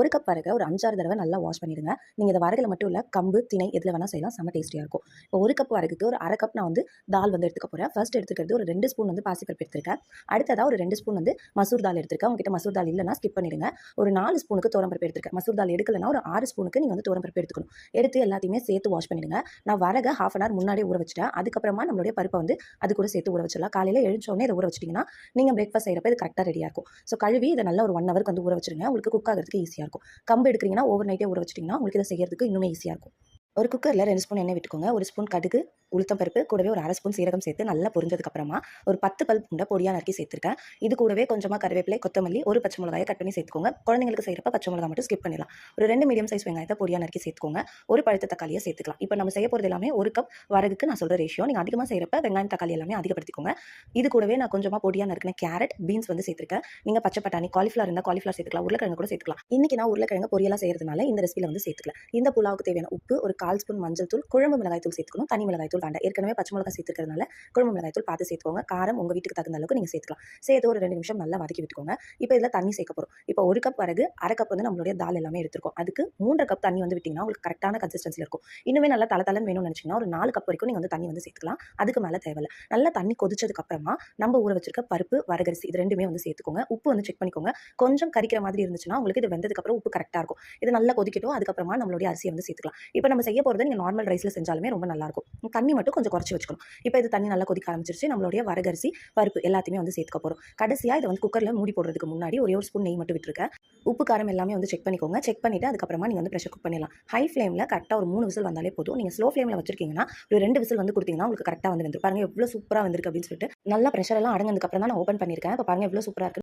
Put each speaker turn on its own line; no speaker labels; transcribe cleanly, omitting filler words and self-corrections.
ஒரு கப் வரகை ஒரு 5, 6 தடவை நல்லா வாஷ் பண்ணிடுங்க. நீங்கள் இதை வரகுல மட்டும் இல்லை, கம்பு, திணை எதில் வேணால் செய்யலாம், செம்ம டேஸ்டியாக இருக்கும். இப்போ ஒரு கப் வரகுக்கு ஒரு அரை கப் நான் வந்து தால் வந்து எடுத்துக்க போகிறேன். ஃபர்ஸ்ட் எடுத்துக்கிறது ஒரு 2 ஸ்பூன் வந்து பாசிப்பருப்பு எடுத்துருக்கேன். அடுத்ததாக ஒரு 2 ஸ்பூன் வந்து மசூர் தால் எடுத்துருக்கேன். உங்ககிட்ட மசூர் தால் இல்லைனா ஸ்கிப் பண்ணிடுங்க. ஒரு 4 ஸ்பூனுக்கு துவரம்பருப்பு எடுத்துருக்கேன். மசூர் தால் எடுக்கலைன்னா ஒரு 6 ஸ்பூனுக்கு நீங்கள் வந்து துவரம்பருப்பு எடுத்துக்கணும். எடுத்து எல்லாத்தையுமே சேர்த்து வாஷ் பண்ணிடுங்க. நான் வரகை ½ அன் ஹவர் முன்னாடியே ஊற வச்சுட்டேன். அதுக்கப்புறமா நம்மளுடைய பருப்பை வந்து அது கூட சேர்த்து ஊற வச்சிடலாம். காலையில் எழுந்தோடனே இதை ஊற வச்சிட்டிங்கன்னா நீங்கள் பிரேக்ஃபாஸ்ட் செய்கிறப்ப இது கரெக்டாக ரெடியாக இருக்கும். ஸோ கழுவி இதை நல்லா ஒரு 1 ஹவருக்கு வந்து ஊற வச்சிருங்க. உங்களுக்கு குக் ஆகிறதுக்கு ஈஸியாக இருக்கும். கம்பு எடுக்கிறீங்கன்னா ஓவர் நைட்டே ஊற வச்சிட்டிங்கன்னா உங்களுக்கு இதை செய்யறதுக்கு இன்னுமே ஈஸியாக இருக்கும். ஒரு குக்கரில் 2 ஸ்பூன் எண்ணெய் விட்டுக்கோங்க. 1 ஸ்பூன் கடுகு, உளுத்தம் பருப்பு, கூடவே ஒரு அரை ஸ்பூன் சீரகம் சேர்த்து நல்லா பொரிஞ்சதுக்கப்புறமா ஒரு 10 பல் பூண்டை பொடியாக நறுக்கி சேர்த்துருக்கேன். இது கூடவே கொஞ்சமாக கருவேப்பிலை, கொத்தமல்லி, ஒரு பச்சை மிளகாயை கட் பண்ணி சேர்த்துக்கோங்க. குழந்தைங்களுக்கு செய்கிறப்ப பச்சை மிளகாய் மட்டும் ஸ்கிப் பண்ணிடலாம். ஒரு 2 மீடியம் சைஸ் வெங்காயத்தை பொடியாக நறுக்கி சேர்த்துக்கோங்க. ஒரு பழுத்த தக்காளியை சேர்த்துக்கலாம். இப்போ நம்ம செய்ய போகிறது எல்லாமே ஒரு கப் வரகுக்கு நான் சொல்கிற ரேஷியோ. நீங்கள் அதிகமாக செய்கிறப்ப வெங்காயம், தக்காளி எல்லாமே அதிகப்படுத்திக்கோங்க. இது கூடவே நான் கொஞ்சமாக பொடியாக நறுக்கின கேரட், பீன்ஸ் வந்து சேர்த்துருக்கேன். நீங்கள் பச்சை பட்டாணி, காலிஃப்ளவர் இருந்தால் காலிஃப்ளவர் சேர்த்துக்கலாம். உருளைக்கிழங்கு கூட சேர்த்துக்கலாம். இன்றைக்கி நான் உருளைக்கிழங்கு பொரியலாக செய்கிறதுனால இந்த ரெசிபியில் வந்து சேர்த்துக்கலாம். இந்த புலாவுக்கு தேவையான உப்பு, ஒரு 1/4 ஸ்பூன் மஞ்சள் தூள், குழம்பு மிளகாய் தூள் சேர்த்துக்கணும். தனி மிளகாய் தூள் வேண்டாம். ஏற்கனவே பச்சை மிளகாய் சேர்த்துக்கிறதுனால குழம்பு மிளகாய் தூள் பார்த்து சேர்த்துக்கோங்க. காரம் உங்கள் வீட்டுக்கு தகுந்த அளவுக்கு நீங்கள் சேர்த்துக்கலாம். சேர்த்து ஒரு 2 நிமிஷம் நல்லா வதக்கி விட்டுக்கோங்க. இப்போ இதில் தண்ணி சேர்க்க போகிறோம். இப்போ ஒரு கப் வரகு, அரை கப் வந்து நம்மளுடைய தால் எல்லாமே எடுத்துருக்கோம். அதுக்கு 3 கப் தண்ணி வந்து விட்டிங்கன்னா உங்களுக்கு கரெக்டான கன்சிஸ்டன்சியில் இருக்கும். இன்னுமே நல்லா தளன்னு வேணும்னு நினச்சிங்கன்னா ஒரு 4 கப் வரைக்கும் நீங்கள் வந்து தண்ணி வந்து சேர்த்துக்கலாம். அதுக்கு மேலே தேவையில்லை. நல்லா தண்ணி கொதிச்சதுக்கப்புறமா நம்ம ஊற வச்சிருக்க பருப்பு, வரகரிசி இது ரெண்டுமே வந்து சேர்த்துக்கோங்க. உப்பு வந்து செக் பண்ணிக்கோங்க. கொஞ்சம் கரிக்கிற மாதிரி இருந்துச்சுன்னா உங்களுக்கு இது வெந்ததுக்கப்புறம் உப்பு கரெக்டாக இருக்கும். இது நல்லா கொதிக்கட்டும். அதுக்கப்புறமா நம்மளுடைய அரிசியை வந்து சேர்த்துக்கலாம். இப்போ நம்ம செய்ய போகிறது நீங்கள் நார்மல் ரைஸில் செஞ்சாலுமே ரொம்ப நல்லாயிருக்கும். தண்ணி மட்டும் கொஞ்சம் குறைச்சி வச்சுக்கணும். இப்போ இது தண்ணி நல்லா கொதிக்க ஆரம்பிச்சிருச்சு. நம்மளுடைய வரகரிசி, பருப்பு எல்லாத்தையுமே வந்து சேர்த்துக்க போகிறோம். கடைசியாக இதை வந்து குக்கரில் மூடி போடுறதுக்கு முன்னாடி ஒரே ஒரு ஸ்பூன் நெய் மட்டும் விட்டுருக்கேன். உப்பு காரம் எல்லாமே வந்து செக் பண்ணிக்கோங்க. செக் பண்ணிவிட்டு அதுக்கப்புறமா நீங்கள் வந்து ப்ரெஷர் குக் பண்ணிடலாம். ஹை ஃப்ளேமில் கரெக்டாக ஒரு 3 விசில் வந்தாலே போதும். நீங்கள் ஸ்லோ ஃப்ளேமில் வச்சிருக்கீங்கன்னா ஒரு 2 விசில் வந்து கொடுத்தீங்கன்னா உங்களுக்கு கரெக்டாக வந்து வெந்துரும். பாருங்கள் எவ்வளோ சூப்பராக வந்திருக்கு அப்படின்னு சொல்லிட்டு நல்லா ப்ரெஷர் எல்லாம் அடங்கினதுக்கப்புறம் தான் நான் ஓப்பன் பண்ணியிருக்கேன். இப்போ பாருங்கள் எவ்வளோ சூப்பராக இருக்கு.